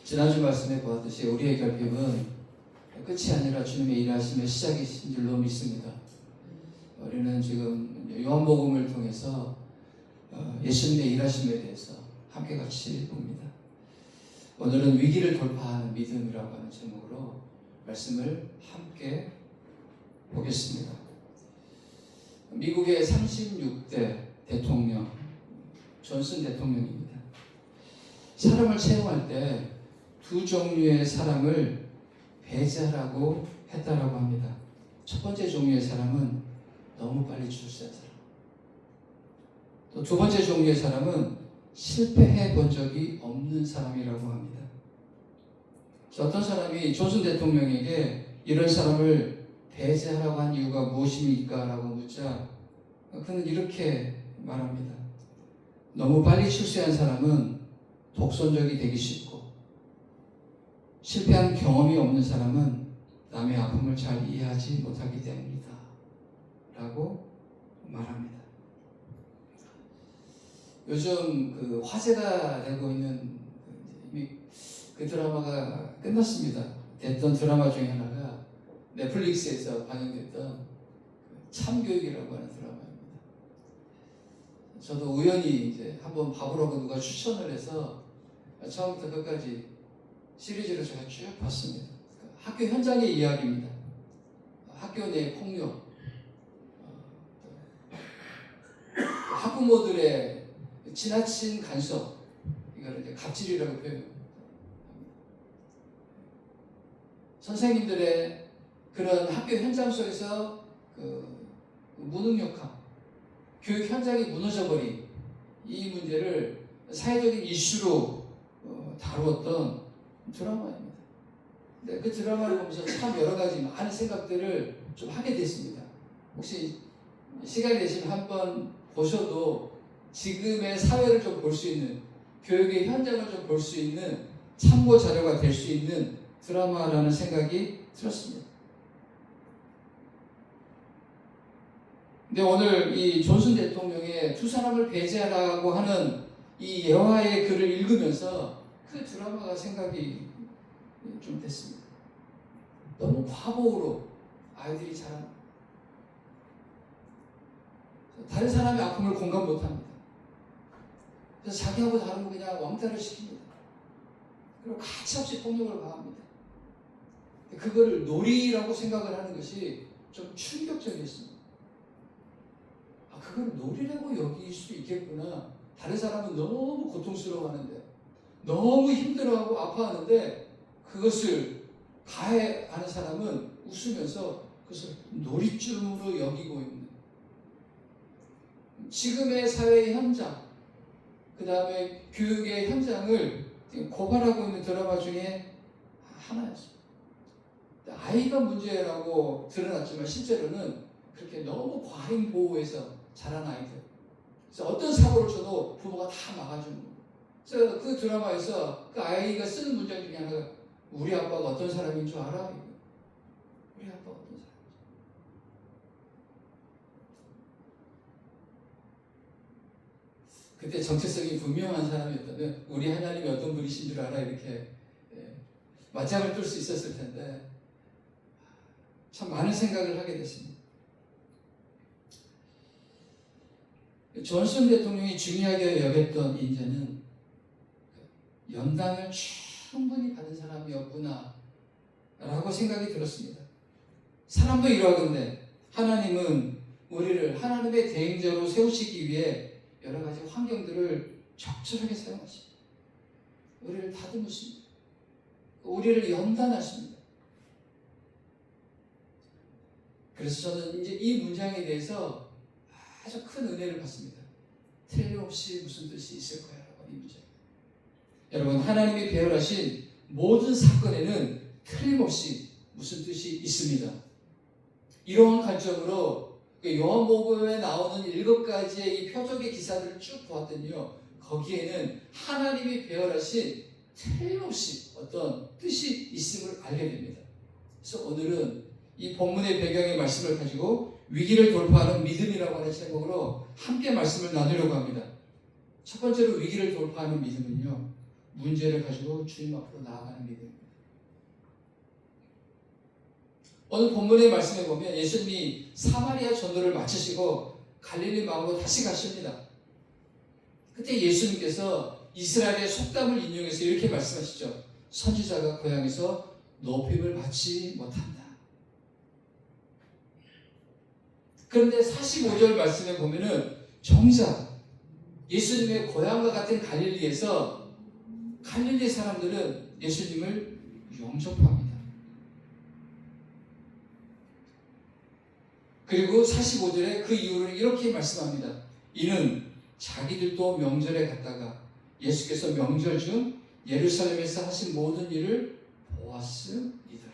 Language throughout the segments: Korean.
지난주 말씀에 보았듯이 우리의 결핍은 끝이 아니라 주님의 일하심의 시작이신 줄로 믿습니다. 우리는 지금 요한복음을 통해서 예수님의 일하심에 대해서 함께 같이 봅니다. 오늘은 위기를 돌파하는 믿음이라고 하는 제목으로 말씀을 함께 보겠습니다. 미국의 36대 대통령 존슨 대통령입니다. 사람을 채용할 때 두 종류의 사람을 배제하라고 했다라고 합니다. 첫 번째 종류의 사람은 너무 빨리 출세한 사람. 또 두 번째 종류의 사람은 실패해 본 적이 없는 사람이라고 합니다. 어떤 사람이 존슨 대통령에게 이런 사람을 배제하라고 한 이유가 무엇입니까? 라고 묻자 그는 이렇게 말합니다. 너무 빨리 출세한 사람은 독선적이 되기 쉽고 실패한 경험이 없는 사람은 남의 아픔을 잘 이해하지 못하기 때문이다 라고 말합니다. 요즘 화제가 되고 있는 이미 그 드라마가 끝났습니다. 됐던 드라마 중에 하나가 넷플릭스에서 방영됐던 참교육이라고 하는 드라마입니다. 저도 우연히 이제 한번 봐보라고 누가 추천을 해서 처음부터 끝까지 시리즈로 제가 쭉 봤습니다. 학교 현장의 이야기입니다. 학교 내 폭력, 학부모들의 지나친 간섭, 이거를 이제 갑질이라고 표현합니다. 선생님들의 그런 학교 현장 속에서 무능력함, 교육 현장이 무너져버린 이 문제를 사회적인 이슈로 다루었던 드라마입니다. 근데 그 드라마를 보면서 참 여러 가지 많은 생각들을 좀 하게 됐습니다. 혹시 시간이 되시면 한번 보셔도 지금의 사회를 좀 볼 수 있는, 교육의 현장을 좀 볼 수 있는 참고 자료가 될 수 있는 드라마라는 생각이 들었습니다. 근데 오늘 이 존슨 대통령의 두 사람을 배제하라고 하는 이 여호와의 글을 읽으면서 그 드라마가 생각이 좀 됐습니다. 너무 과보로 아이들이 자랍니다. 다른 사람의 아픔을 공감 못합니다. 그래서 자기하고 다른 거 그냥 왕따를 시킵니다. 그리고 가차없이 폭력을 가합니다. 그거를 놀이라고 생각을 하는 것이 좀 충격적이었습니다. 그걸 놀이라고 여길 수 있겠구나. 다른 사람은 너무 고통스러워하는데, 너무 힘들어하고 아파하는데 그것을 가해하는 사람은 웃으면서 그것을 놀이쯤으로 여기고 있는, 지금의 사회의 현장, 그 다음에 교육의 현장을 고발하고 있는 드라마 중에 하나였습니다. 아이가 문제라고 드러났지만 실제로는 그렇게 너무 과잉 보호해서 자란 아이들, 그래서 어떤 사고를 쳐도 부모가 다 막아주는 거예요. 그래서 그 드라마에서 그 아이가 쓰는 문장 중에 하나가 우리 아빠가 어떤 사람인 줄 알아? 우리 아빠가 어떤 사람인지. 그때 정체성이 분명한 사람이었다면 우리 하나님이 어떤 분이신 줄 알아? 이렇게 맞짱을 뜰 수 있었을 텐데 참 많은 생각을 하게 됐습니다. 존슨 대통령이 중요하게 여겼던 인재는 연단을 충분히 받은 사람이었구나 라고 생각이 들었습니다. 사람도 이러하건대 하나님은 우리를 하나님의 대행자로 세우시기 위해 여러 가지 환경들을 적절하게 사용하십니다. 우리를 다듬으십니다. 우리를 연단하십니다. 그래서 저는 이제 이 문장에 대해서 아주 큰 은혜를 받습니다. 틀림없이 무슨 뜻이 있을 거야 라고 이 문장. 여러분, 하나님이 배열하신 모든 사건에는 틀림없이 무슨 뜻이 있습니다. 이러한 관점으로 요한복음에 나오는 7가지의 이 표적의 기사들을 쭉 보았더니요, 거기에는 하나님이 배열하신 틀림없이 어떤 뜻이 있음을 알게 됩니다. 그래서 오늘은 이 본문의 배경의 말씀을 가지고 위기를 돌파하는 믿음이라고 하는 제목으로 함께 말씀을 나누려고 합니다. 첫 번째로 위기를 돌파하는 믿음은요, 문제를 가지고 주님 앞으로 나아가는 믿음입니다. 오늘 본문의 말씀에 보면 예수님이 사마리아 전도를 마치시고 갈릴리 마을로 다시 가십니다. 그때 예수님께서 이스라엘의 속담을 인용해서 이렇게 말씀하시죠. 선지자가 고향에서 높임을 받지 못한다. 그런데 45절 말씀에 보면은 정작 예수님의 고향과 같은 갈릴리에서 갈릴리 사람들은 예수님을 영접합니다. 그리고 45절에 그 이유를 이렇게 말씀합니다. 이는 자기들도 명절에 갔다가 예수께서 명절 중 예루살렘에서 하신 모든 일을 보았음이더라.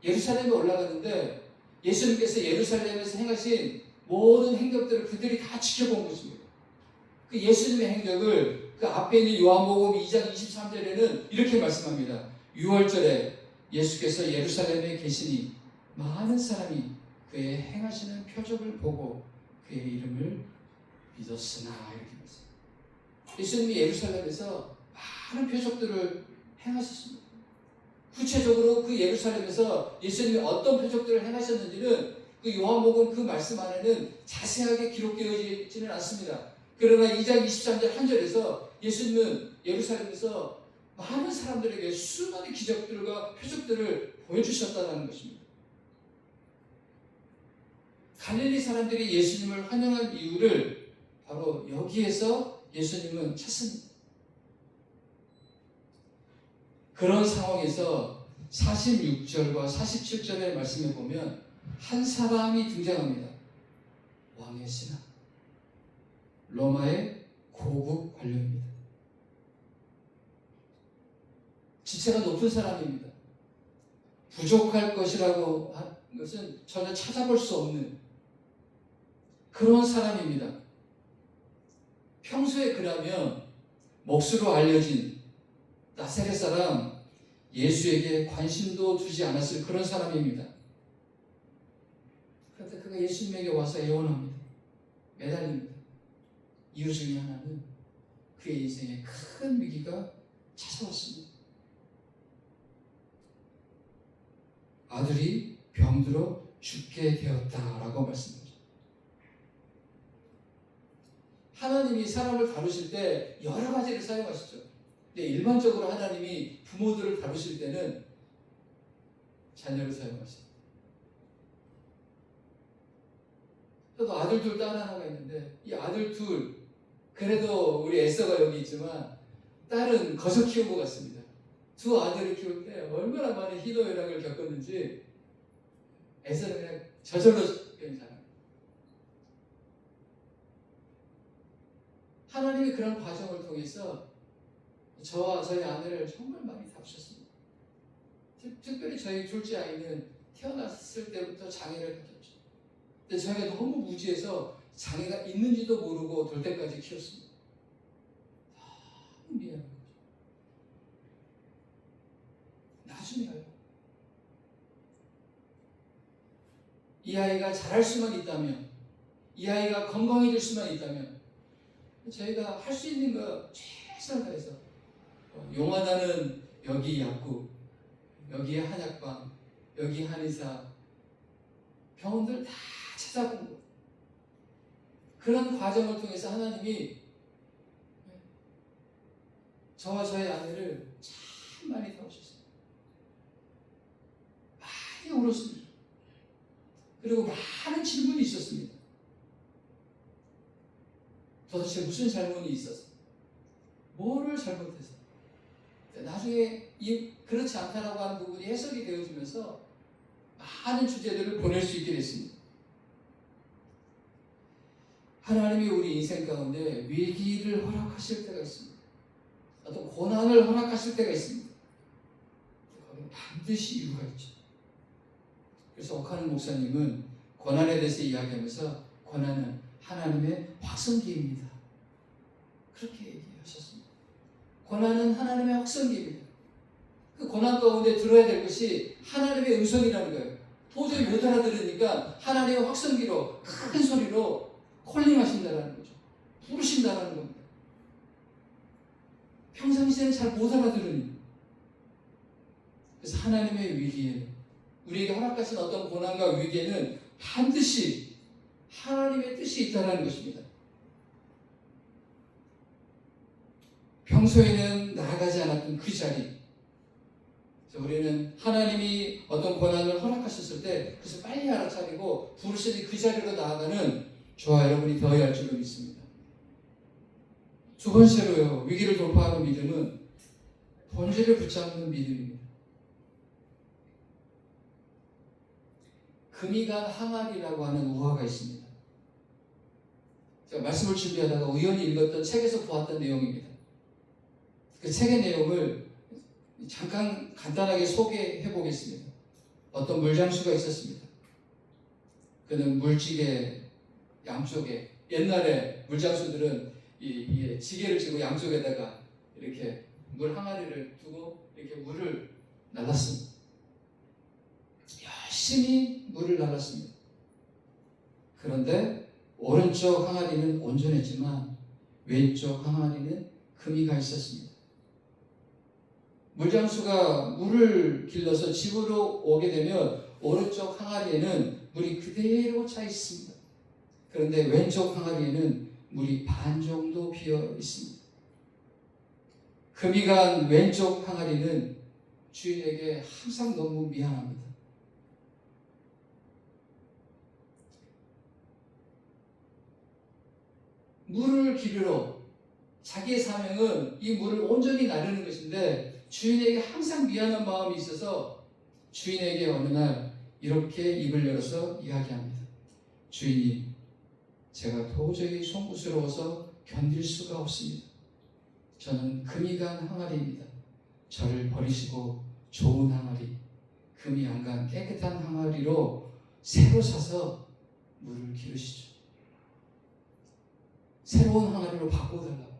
예루살렘에 올라가는데 예수님께서 예루살렘에서 행하신 모든 행적들을 그들이 다 지켜본 것입니다. 그 예수님의 행적을 그 앞에 있는 요한복음 2장 23절에는 이렇게 말씀합니다. 6월절에 예수께서 예루살렘에 계시니 많은 사람이 그의 행하시는 표적을 보고 그의 이름을 믿었으나 이렇게 말씀합니다. 예수님이 예루살렘에서 많은 표적들을 행하셨습니다. 구체적으로 그 예루살렘에서 예수님이 어떤 표적들을 행하셨는지는 그 요한복음 그 말씀 안에는 자세하게 기록되어지지는 않습니다. 그러나 2장 23절 한 절에서 예수님은 예루살렘에서 많은 사람들에게 수많은 기적들과 표적들을 보여주셨다는 것입니다. 갈릴리 사람들이 예수님을 환영한 이유를 바로 여기에서 예수님은 찾습니다. 그런 상황에서 46절과 47절의 말씀에 보면 한 사람이 등장합니다. 왕의 신하, 로마의 고급 관료입니다. 지체가 높은 사람입니다. 부족할 것이라고 한 것은 전혀 찾아볼 수 없는 그런 사람입니다. 평소에 그라면 몫으로 알려진 나사렛 사람 예수에게 관심도 두지 않았을 그런 사람입니다. 그런데 그가 예수님에게 와서 애원합니다. 매달립니다. 이유 중에 하나는 그의 인생에 큰 위기가 찾아왔습니다. 아들이 병들어 죽게 되었다라고 말씀합니다. 하나님이 사람을 다루실 때 여러 가지를 사용하시죠. 근데 일반적으로 하나님이 부모들을 다루실 때는 자녀를 사용하십니다. 저도 아들 둘, 딸 하나가 있는데 이 아들 둘 그래도 우리 에서가 여기 있지만 딸은 거저 키운 것 같습니다. 두 아들을 키울 때 얼마나 많은 희노애락을 겪었는지 에서는 그냥 저절로 그냥 자랍니다. 하나님이 그런 과정을 통해서 저와 저희 아내를 정말 많이 다루셨습니다. 특별히 저희 둘째 아이는 태어났을 때부터 장애를 가졌죠. 근데 저희가 너무 무지해서 장애가 있는지도 모르고 될 때까지 키웠습니다. 너무 미안한 거죠. 나중에요. 이 아이가 잘할 수만 있다면, 이 아이가 건강해질 수만 있다면 저희가 할 수 있는 거 최선을 다해서 용하다는 여기 약국, 여기 한약방, 여기 한의사, 병원들 다 찾아본 거. 그런 과정을 통해서 하나님이 저와 저의 아내를 참 많이 다루셨어요. 많이 울었습니다. 그리고 많은 질문이 있었습니다. 도대체 무슨 잘못이 있었어? 뭐를 잘못해서? 나중에 그렇지 않다라고 하는 부분이 해석이 되어지면서 많은 주제들을 보낼 수 있게 됐습니다. 하나님이 우리 인생 가운데 위기를 허락하실 때가 있습니다. 어떤 고난을 허락하실 때가 있습니다. 거기는 반드시 이유가 있죠. 그래서 옥하는 목사님은 고난에 대해서 이야기하면서 고난은 하나님의 확성기입니다. 그렇게 얘기하셨습니다. 고난은 하나님의 확성기입니다. 그 고난 가운데 들어야 될 것이 하나님의 음성이라는 거예요. 도저히 못 알아들으니까 하나님의 확성기로 큰 소리로 콜링하신다는 거죠. 부르신다는 겁니다. 평상시에는 잘 못 알아들으니. 그래서 하나님의 위기에, 우리에게 허락하신 어떤 고난과 위기에는 반드시 하나님의 뜻이 있다는 것입니다. 평소에는 나아가지 않았던 그 자리, 우리는 하나님이 어떤 고난을 허락하셨을 때 그것을 빨리 알아차리고 부르시니 그 자리로 나아가는 저와 여러분이 되어야 할 줄로 믿습니다. 두 번째로요, 위기를 돌파하는 믿음은 본질을 붙잡는 믿음입니다. 금이 간 항아리라고 하는 우화가 있습니다. 제가 말씀을 준비하다가 우연히 읽었던 책에서 보았던 내용입니다. 그 책의 내용을 잠깐 간단하게 소개해 보겠습니다. 어떤 물장수가 있었습니다. 그는 물지개 양쪽에, 옛날에 물장수들은 이 지게를 지고 양쪽에다가 이렇게 물 항아리를 두고 이렇게 물을 날랐습니다. 열심히 물을 날랐습니다. 그런데 오른쪽 항아리는 온전했지만 왼쪽 항아리는 금이 가 있었습니다. 물장수가 물을 길러서 집으로 오게 되면 오른쪽 항아리에는 물이 그대로 차 있습니다. 그런데 왼쪽 항아리에는 물이 반 정도 비어 있습니다. 금이 간 왼쪽 항아리는 주인에게 항상 너무 미안합니다. 물을 기르러 자기의 사명은 이 물을 온전히 나르는 것인데 주인에게 항상 미안한 마음이 있어서 주인에게 어느 날 이렇게 입을 열어서 이야기합니다. 주인이, 제가 도저히 송구스러워서 견딜 수가 없습니다. 저는 금이 간 항아리입니다. 저를 버리시고 좋은 항아리, 금이 안 간 깨끗한 항아리로 새로 사서 물을 기르시죠. 새로운 항아리로 바꿔달라고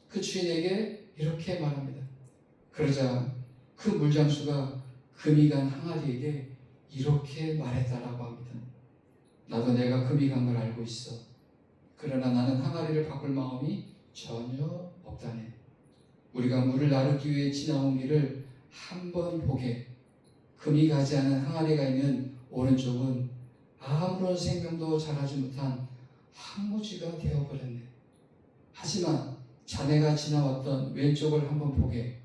그 주인에게 이렇게 말합니다. 그러자 그 물장수가 금이 간 항아리에게 이렇게 말했다라고 합니다. 나도 내가 금이 간 걸 알고 있어. 그러나 나는 항아리를 바꿀 마음이 전혀 없다네. 우리가 물을 나르기 위해 지나온 길을 한번 보게. 금이 가지 않은 항아리가 있는 오른쪽은 아무런 생명도 자라지 못한 황무지가 되어버렸네. 하지만 자네가 지나왔던 왼쪽을 한번 보게.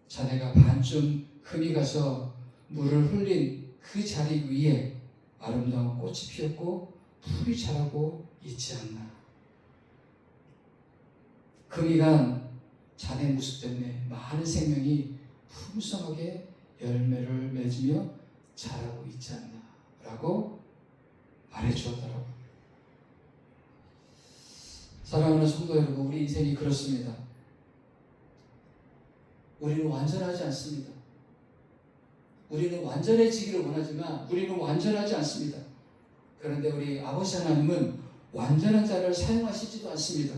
자네가 반쯤 금이 가서 물을 흘린 그 자리 위에 아름다운 꽃이 피었고 풀이 자라고 있지 않나. 금이 간 자네 모습 때문에 많은 생명이 풍성하게 열매를 맺으며 자라고 있지 않나 라고 말해주었더라고요. 사랑하는 성도 여러분, 우리 인생이 그렇습니다. 우리는 완전하지 않습니다. 우리는 완전해지기를 원하지만 우리는 완전하지 않습니다. 그런데 우리 아버지 하나님은 완전한 자를 사용하시지도 않습니다.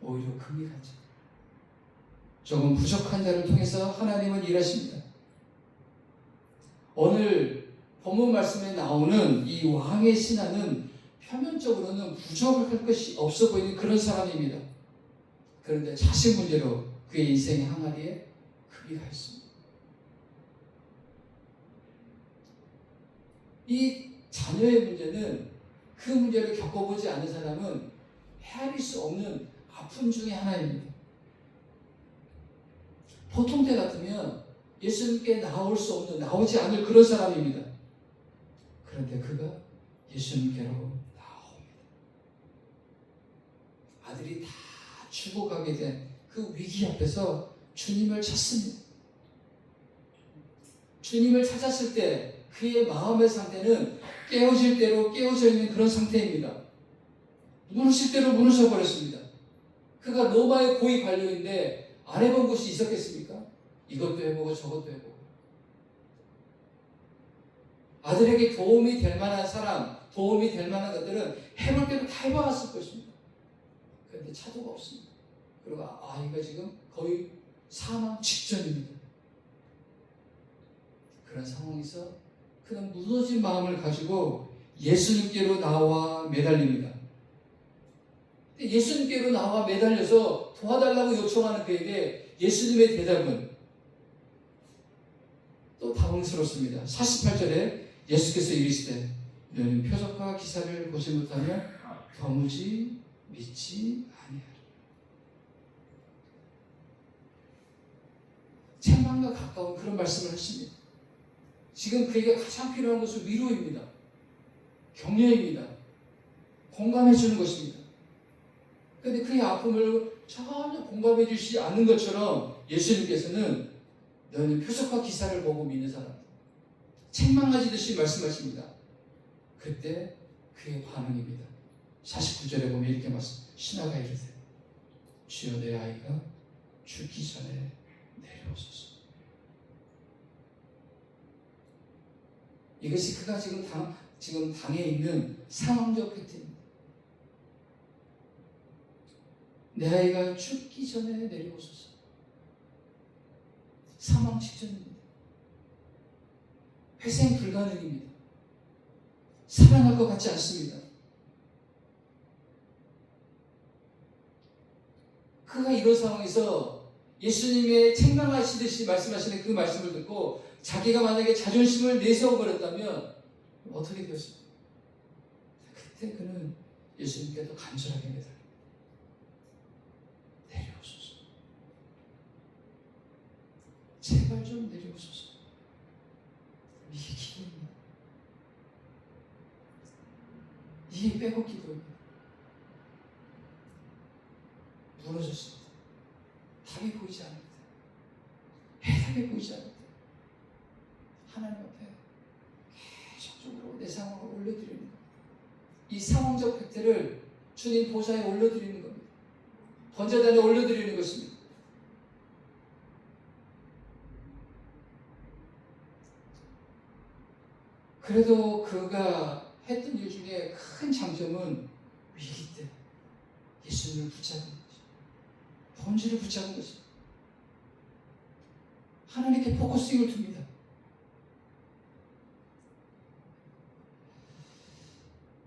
오히려 금이 가죠. 조금 부족한 자를 통해서 하나님은 일하십니다. 오늘 본문 말씀에 나오는 이 왕의 신하는 표면적으로는 부족할 것이 없어 보이는 그런 사람입니다. 그런데 자식 문제로 그의 인생의 항아리에 금이 가 있습니다. 이 자녀의 문제는 그 문제를 겪어보지 않은 사람은 헤아릴 수 없는 아픔 중에 하나입니다. 보통 때 같으면 예수님께 나오지 않을 그런 사람입니다. 그런데 그가 예수님께로 나옵니다. 아들이 다 죽어가게 된 그 위기 앞에서 주님을 찾습니다. 주님을 찾았을 때 그의 마음의 상태는 깨어질 대로 깨어져 있는 그런 상태입니다. 무너질 대로 무너져 버렸습니다. 그가 로마의 고위 관료인데 안 해본 곳이 있었겠습니까? 이것도 해보고 저것도 해보고. 아들에게 도움이 될 만한 사람, 도움이 될 만한 것들은 해볼 때도 다 해봐왔을 것입니다. 그런데 차도가 없습니다. 그리고 아이가 지금 거의 사망 직전입니다. 그런 상황에서 그는 무너진 마음을 가지고 예수님께로 나와 매달립니다. 예수님께로 나와 매달려서 도와달라고 요청하는 그에게 예수님의 대답은 또 당황스럽습니다. 48절에 예수께서 이르시되 너는 표적과 기사를 보지 못하면 도무지 믿지 아니하리라. 책망과 가까운 그런 말씀을 하십니다. 지금 그에게 가장 필요한 것은 위로입니다. 격려입니다. 공감해 주는 것입니다. 그런데 그의 아픔을 전혀 공감해 주시지 않는 것처럼 예수님께서는 너는 표적과 기사를 보고 믿는 사람, 책망하시듯이 말씀하십니다. 그때 그의 반응입니다. 49절에 보면 이렇게 말씀, 신하가 이르되 주여 내 아이가 죽기 전에 내려오소서. 이것이 그가 지금 당해 있는 상황적 팩트입니다. 내 아이가 죽기 전에 내려오소서. 사망 직전입니다. 회생 불가능입니다. 살아날 것 같지 않습니다. 그가 이런 상황에서 예수님의 책망하시듯이 말씀하시는 그 말씀을 듣고 자기가 만약에 자존심을 내세워버렸다면 어떻게 되었을까? 그때 그는 예수님께도 간절하게 매달립니다. 내려오소서. 제발 좀 내려오소서. 이게 기도입니다. 이게 빼고 기도입니다. 무너졌습니다. 답이 보이지 않을 때, 해답이 보이지 않을 때 하나님 앞에 계속적으로 내 상황을 올려드리는 겁니다. 이 상황적 팩트를 주님 보좌에 올려드리는 겁니다. 번제단에 올려드리는 것입니다. 그래도 그가 했던 일 중에 큰 장점은 위기 때 예수님을 붙잡은 거죠. 본질을 붙잡은 것입니다. 하나님께 포커싱을 둡니다.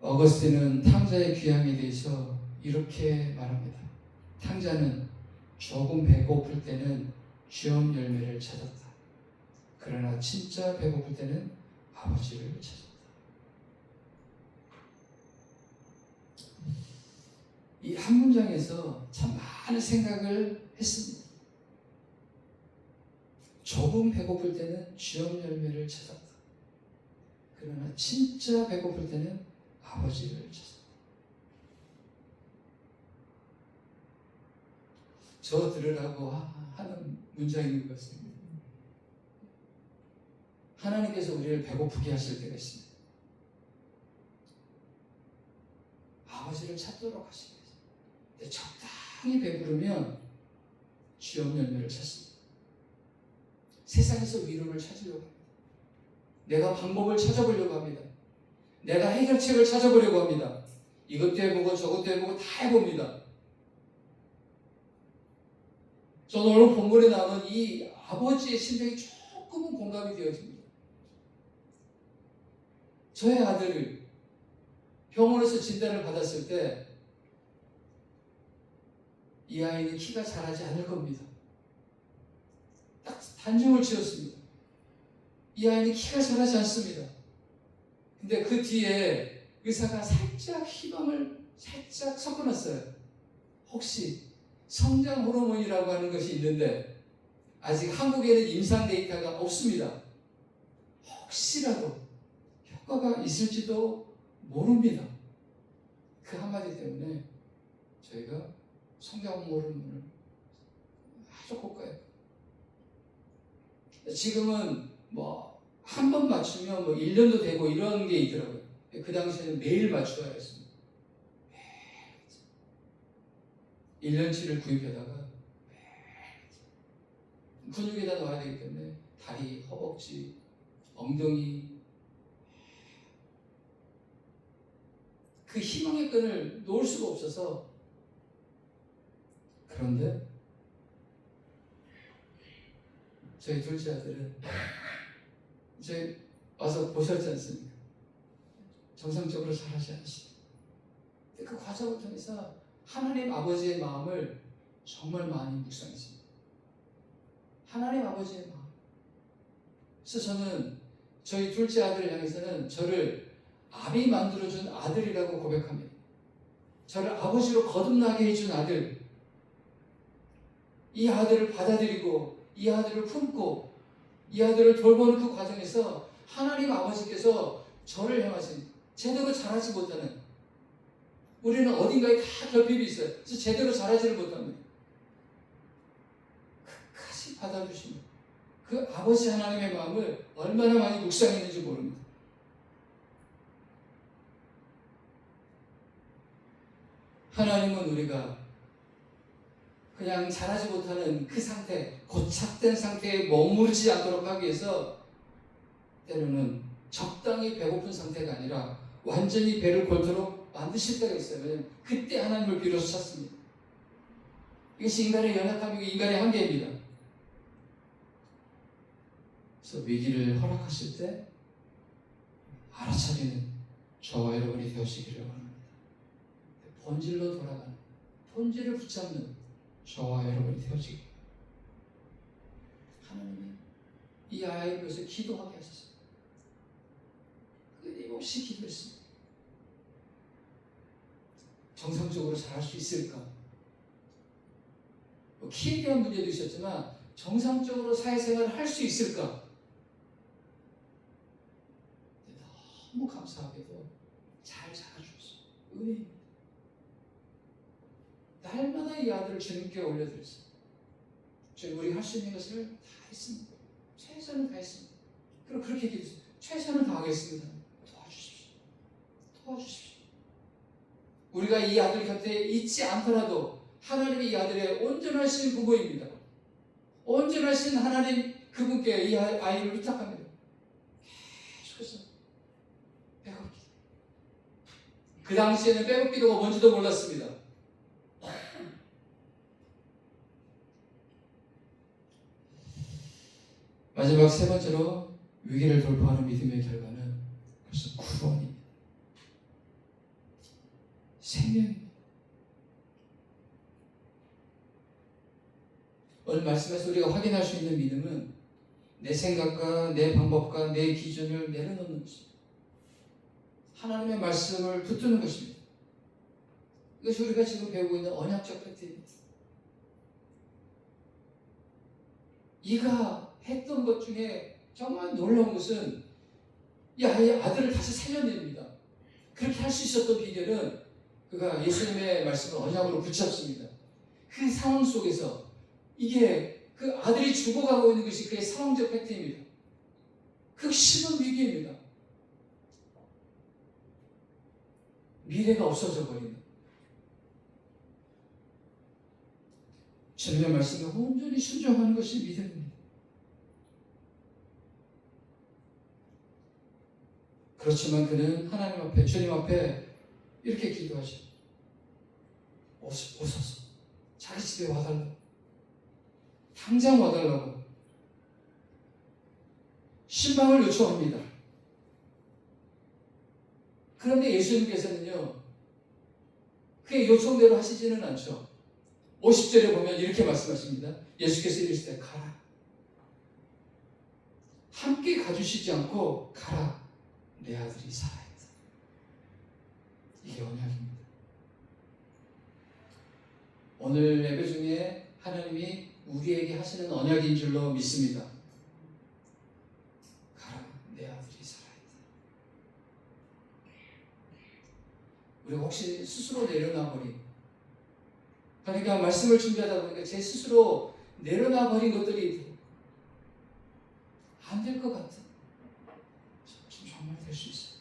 어거스틴은 탕자의 귀함에 대해서 이렇게 말합니다. 탕자는 조금 배고플 때는 쥐엄 열매를 찾았다. 그러나 진짜 배고플 때는 아버지를 찾았다. 이 한 문장에서 참 많은 생각을 했습니다. 조금 배고플 때는 쥐엄 열매를 찾았다. 그러나 진짜 배고플 때는 아버지를 찾았다. 저 들으라고 하는 문장인 것 같습니다. 하나님께서 우리를 배고프게 하실 때가 있습니다. 아버지를 찾도록 하십니다. 근데 적당히 배부르면 쥐엄 열매를 찾습니다. 세상에서 위로를 찾으려고 합니다. 내가 방법을 찾아보려고 합니다. 내가 해결책을 찾아보려고 합니다. 이것도 해보고 저것도 해보고 다 해봅니다. 저는 오늘 본문에 나오는 이 아버지의 심정이 조금은 공감이 되어집니다. 저의 아들을 병원에서 진단을 받았을 때 이 아이는 키가 자라지 않을 겁니다. 딱 단정을 지었습니다. 이 아이는 키가 자라지 않습니다. 근데 그 뒤에 의사가 살짝 희망을 살짝 섞어놨어요. 혹시 성장 호르몬이라고 하는 것이 있는데 아직 한국에는 임상 데이터가 없습니다. 혹시라도 효과가 있을지도 모릅니다. 그 한마디 때문에 저희가 성장 호르몬을 아주 고가해요. 지금은 한 번 맞추면 1년도 되고 이런 게 있더라고요. 그 당시에는 매일 맞춰야 했습니다. 1년치를 구입하다가 근육에다 넣어야 되기 때문에 다리, 허벅지, 엉덩이 그 희망의 끈을 놓을 수가 없어서 그런데 저희 둘째 아들은 저희 와서 보셨지 않습니까? 정상적으로 잘하지 않으시죠. 그 과정을 통해서 하나님 아버지의 마음을 정말 많이 묵상했습니다. 하나님 아버지의 마음. 그래서 저는 저희 둘째 아들을 향해서는 저를 아비 만들어준 아들이라고 고백합니다. 저를 아버지로 거듭나게 해준 아들. 이 아들을 받아들이고 이 아들을 품고 이 아들을 돌보는 그 과정에서 하나님 아버지께서 저를 향하신 제대로 자라지 못하는, 우리는 어딘가에 다 결핍이 있어요. 그래서 제대로 자라지를 못합니다. 끝까지 받아주시는 그 아버지 하나님의 마음을 얼마나 많이 묵상했는지 모릅니다. 하나님은 우리가 그냥 자라지 못하는 그 상태, 고착된 상태에 머무르지 않도록 하기 위해서 때로는 적당히 배고픈 상태가 아니라 완전히 배를 골도록 만드실 때가 있어요. 왜냐하면 그때 하나님을 비로소 찾습니다. 이것이 인간의 연약함이고 인간의 한계입니다. 그래서 위기를 허락하실 때 알아차리는 저와 여러분이 되어지기를 원합니다. 본질로 돌아가는, 본질을 붙잡는 저와 여러분이 되어지기. 하나님이 이 아이를 위해서 기도하게 하셨습니다. 끊임없이 기도했습니다. 정상적으로 잘할 수 있을까? 키에 대한 문제도 있었지만 정상적으로 사회생활을 할 수 있을까? 너무 감사하게도 잘 자라주었어요. 은혜입니다. 날마다 이 아들을 주님께 올려드렸어요. 저희 우리 할 수 있는 것을 다 했습니다. 최선을 다했습니다. 그리고 그렇게 기도했어요. 최선을 다하겠습니다. 도와주십시오. 도와주십시오. 우리가 이 아들 곁에 있지 않더라도 하나님이 이 아들의 온전하신 부모입니다. 온전하신 하나님 그분께 이 아이를 부탁합니다. 계속해서 빼곡 기도. 그 당시에는 빼곡 기도가 뭔지도 몰랐습니다. 마지막 세 번째로 위기를 돌파하는 믿음의 결과는 벌써 구원입니다. 생명입니다. 오늘 말씀에서 우리가 확인할 수 있는 믿음은 내 생각과 내 방법과 내 기준을 내려놓는 것입니다. 하나님의 말씀을 붙드는 것입니다. 이것이 우리가 지금 배우고 있는 언약적 팩트입니다. 이가 했던 것 중에 정말 놀라운 것은 이 아이의 아들을 다시 살려냅니다. 그렇게 할 수 있었던 비결은 그가 예수님의 말씀을 언약으로 붙잡습니다. 그 상황 속에서 이게 그 아들이 죽어가고 있는 것이 그의 상황적 팩트입니다. 그 심한 위기입니다. 미래가 없어져 버리는, 주님의 말씀에 온전히 순종하는 것이 믿음입니다. 그렇지만 그는 하나님 앞에, 주님 앞에 이렇게 기도하죠. 오소서 자기 집에 와달라고, 당장 와달라고 신방을 요청합니다. 그런데 예수님께서는요, 그의 요청대로 하시지는 않죠. 50절에 보면 이렇게 말씀하십니다. 예수께서 이르시되 가라. 함께 가주시지 않고 가라. 내 아들이 살아있다. 이게 언약입니다. 오늘 예배 중에 하나님이 우리에게 하시는 언약인 줄로 믿습니다. 가라. 내 아들이 살아있다. 우리가 혹시 스스로 내려놔버린, 그러니까 말씀을 준비하다 보니까 제 스스로 내려놔버린 것들이 안 될 것 같아. 정말 될 수 있어요.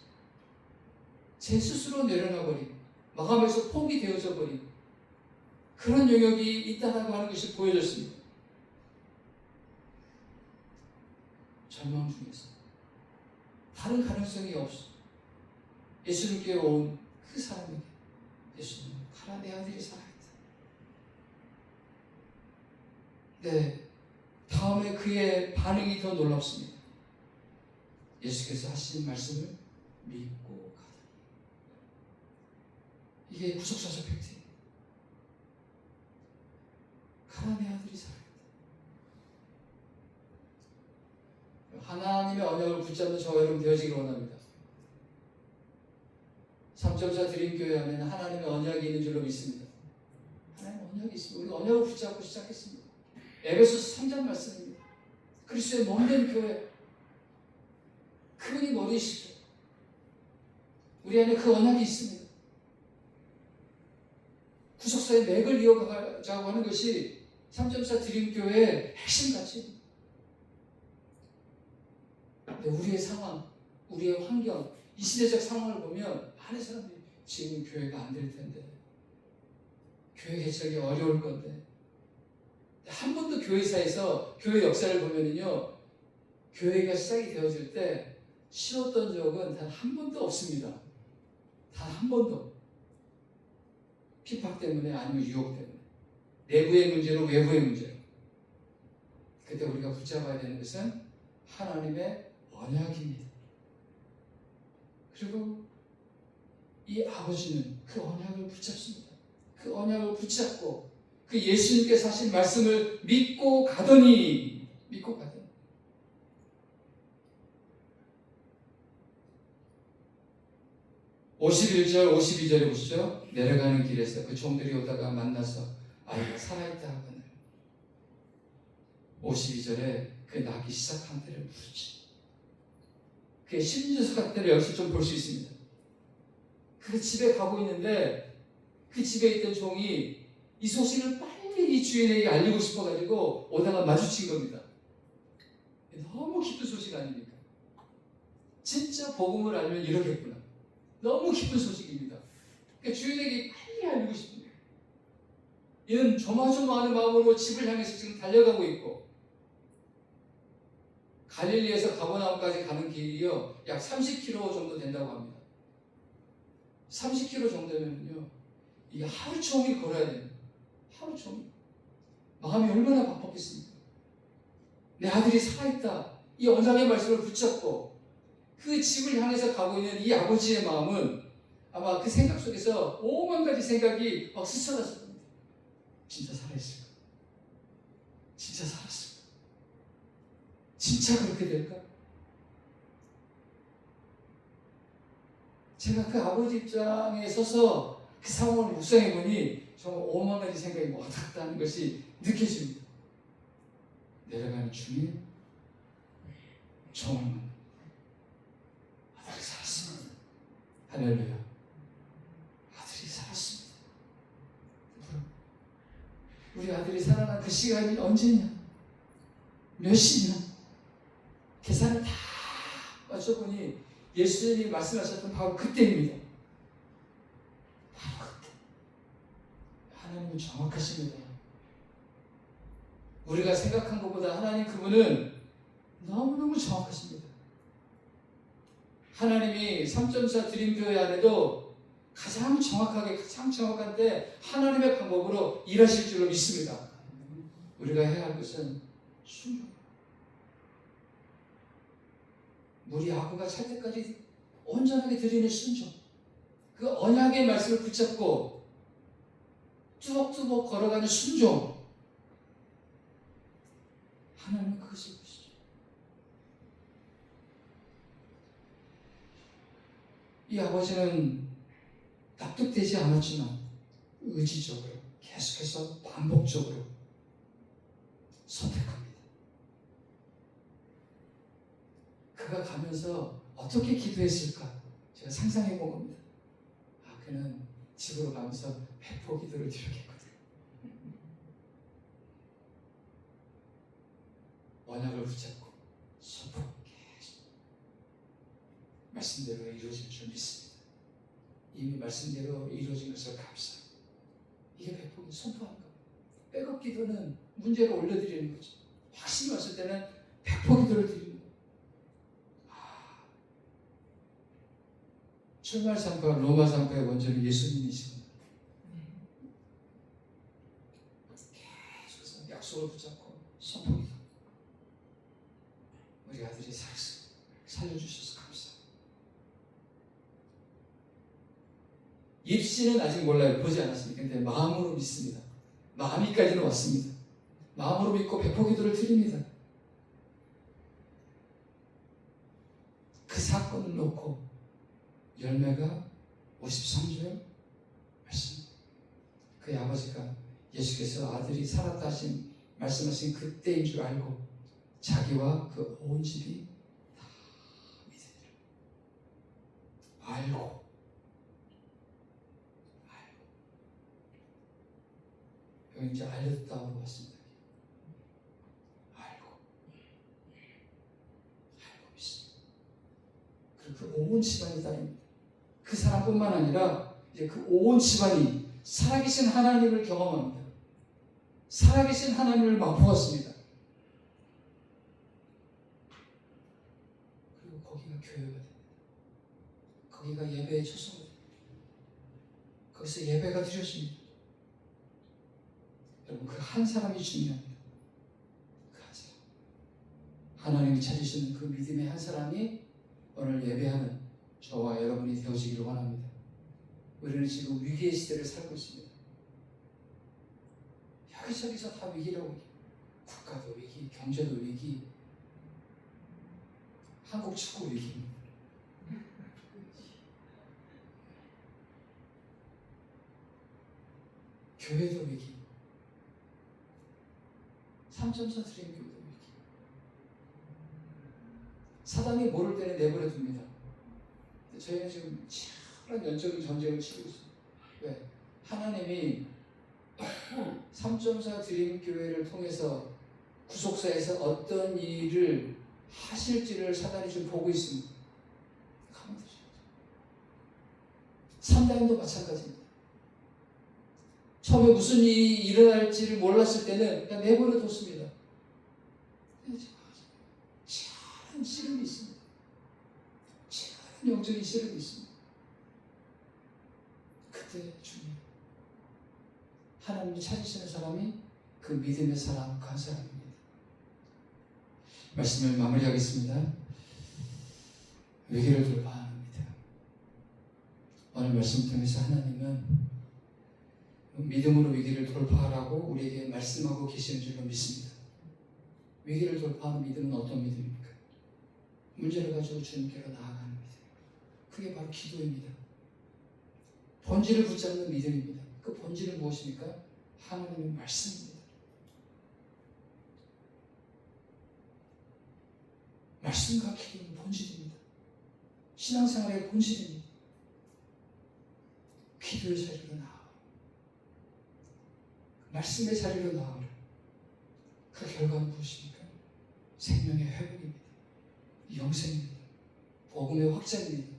제 스스로 내려놔버린, 마감에서 포기 되어져 버린 그런 영역이 있다라고 하는 것이 보여졌습니다. 절망 중에서 다른 가능성이 없어 예수님께 온 그 사람에게 예수님, 가라. 내 아들이 살아있다. 네, 다음에 그의 반응이 더 놀랍습니다. 예수께서 하신 말씀을 믿고 가다. 이게 구속사적 팩트예요. 하나님의 언약을 붙잡는 저와 여러분 되어지길 원합니다. 3.4 드림교회 안에는 하나님의 언약이 있는 줄로 믿습니다. 하나님의 언약이 있습니다. 우리가 언약을 붙잡고 시작했습니다. 에베소서 3장 말씀입니다. 그리스도의 몸된 교회, 그분이 머리시죠. 우리 안에 그 언약이 있습니다. 구속사의 맥을 이어가자고 하는 것이 3.4 드림교회의 핵심 가치입니다. 근데 우리의 상황, 우리의 환경, 이 시대적 상황을 보면 많은 사람들이 지금 교회가 안 될 텐데, 교회 개척이 어려울 건데, 한 번도 교회사에서 교회 역사를 보면은요, 교회가 시작이 되어질 때 쉬웠던 적은 단 한 번도 없습니다. 단 한 번도. 핍박 때문에 아니면 유혹 때문에, 내부의 문제로 외부의 문제로. 그때 우리가 붙잡아야 되는 것은 하나님의 언약입니다. 그리고 이 아버지는 그 언약을 붙잡습니다. 그 언약을 붙잡고 그 예수님께서 하신 말씀을 믿고 가더니 51절, 52절에 보시죠. 내려가는 길에서 그 종들이 오다가 만나서 아이가 살아있다 하거늘 52절에 그 나기 시작한 때를 부르지. 그의 심리적 때를 여기서 좀 볼 수 있습니다. 그 집에 가고 있는데 그 집에 있던 종이 이 소식을 빨리 이 주인에게 알리고 싶어가지고 오다가 마주친 겁니다. 너무 기쁜 소식 아닙니까? 진짜 복음을 알면 이러겠구나. 너무 기쁜 소식입니다. 그러니까 주인에게 빨리 알리고 싶습니다. 이는 조마조마하는 마음으로 집을 향해서 지금 달려가고 있고, 갈릴리에서 가버나움까지 가는 길이요 약 30km 정도 된다고 합니다. 30km 정도면요 이게 하루 종일 걸어야 됩니다. 하루 종일. 마음이 얼마나 바빴겠습니까? 내 아들이 살아있다, 이 언약의 말씀을 붙잡고 그 집을 향해서 가고 있는 이 아버지의 마음은 아마 그 생각 속에서 5만 가지 생각이 막 스쳐갔을 겁니다. 진짜 살아있을까? 진짜 살았을까? 진짜 그렇게 될까? 제가 그 아버지 입장에 서서 그 상황을 묵상해 보니 정말 5만 가지 생각이 왔다 갔다 하는 것이 느껴집니다. 내려가는 중에 종을 만나. 아들이 살았습니다. 할렐루야. 아들이 살았습니다. 우리 아들이 살아난 그 시간이 언제냐? 몇 시냐? 계산을 다 맞춰보니 예수님이 말씀하셨던 바로 그때입니다. 바로 그때. 하나님은 정확하십니다. 우리가 생각한 것보다 하나님 그분은 너무너무 정확하십니다. 하나님이 3.4 드림교회 안에도 가장 정확하게, 가장 정확한데 하나님의 방법으로 일하실 줄로 믿습니다. 우리가 해야 할 것은 순종. 물이 아구가 찰 때까지 온전하게 드리는 순종. 그 언약의 말씀을 붙잡고 뚜벅뚜벅 걸어가는 순종. 하나님은 그것을 보시죠. 이 아버지는 납득되지 않았지만 의지적으로 계속해서 반복적으로 선택합니다. 그가 가면서 어떻게 기도했을까? 제가 상상해 본 겁니다. 아, 그는 집으로 가면서 회포 기도를 드렸겠거든. 언약을 붙잡고 선포 계속 말씀대로 이루어질 줄 믿습니다. 이미 말씀대로 이루어진 것을 감사합니다. 이게 회포기 선포하는 겁니다. 백업 기도는 문제를 올려드리는 거죠. 확신이 왔을 때는 회포 기도를 드리는 거예요. 출말 상파, 로마 상파의 원조는 예수님이십니다. 계속해서 약속을 붙잡고 선포기도. 우리 아들이 살려주셔서 감사합니다. 입시는 아직 몰라요. 보지 않았습니다. 근데 마음으로 믿습니다. 마음이까지는 왔습니다. 마음으로 믿고 백포기도를 드립니다. 씨앗을 놓고 열매가 53절 말씀. 그의 아버지가 예수께서 아들이 살았다 하신 말씀하신 그때인 줄 알고 자기와 그 온 집이 다 믿으니라. 알고 여기 이제 알렸다고 왔습니다. 알고 믿습니다. 그리고 그 온 집안이 따릅니다. 그 사람뿐만 아니라 이제 그 온 집안이 살아계신 하나님을 경험합니다. 살아계신 하나님을 맛보았습니다. 그리고 거기가 교회가 됩니다. 거기가 예배의 초소가 됩니다. 거기서 예배가 드려집니다. 여러분, 그 한 사람이 중요합니다. 그 한 사람. 하나님이 찾으시는 그 믿음의 한 사람이 오늘 예배하는 저와 여러분이 되어지기를 원합니다. 우리는 지금 위기의 시대를 살고 있습니다. 여기저기서 다 위기라고. 국가도 위기, 경제도 위기, 한국 축구 위기입니다. 교회도 위기, 3.4 드림 교회도 위기. 사단이 모를 때는 내버려 둡니다. 저희는 지금 치열한 영적인 전쟁을 치고 있습니다. 왜? 하나님이 3.4 드림 교회를 통해서 구속사에서 어떤 일을 하실지를 사단이 지금 보고 있습니다. 가만 두시죠. 삼다인도 마찬가지입니다. 처음에 무슨 일이 일어날지를 몰랐을 때는 그냥 내버려 뒀습니다. 치열한 씨름이 있습니다. 치열한 영적인 씨름이 있습니다. 그때 중요해요. 하나님이 찾으시는 사람이 그 믿음의 사람, 그 한 사람입니다. 말씀을 마무리하겠습니다. 위기를 돌파합니다. 오늘 말씀 통해서 하나님은 믿음으로 위기를 돌파하라고 우리에게 말씀하고 계시는 줄로 믿습니다. 위기를 돌파하는 믿음은 어떤 믿음입니까? 문제를 가지고 주님께로 나아가는 믿음. 그게 바로 기도입니다. 본질을 붙잡는 믿음입니다. 그 본질은 무엇입니까? 하나님의 말씀입니다. 말씀과 기도는 본질입니다. 신앙생활의 본질입니다. 기도의 자리로 나아가. 말씀의 자리로 나아가라. 그 결과는 무엇입니까? 생명의 회복입니다. 영생입니다. 복음의 확장입니다.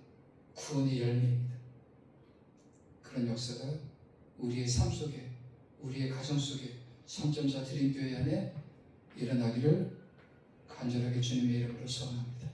구원의 열매입니다. 그런 역사가 우리의 삶 속에, 우리의 가정 속에 3.4 드림교회 안에 일어나기를 간절하게 주님의 이름으로 소원합니다.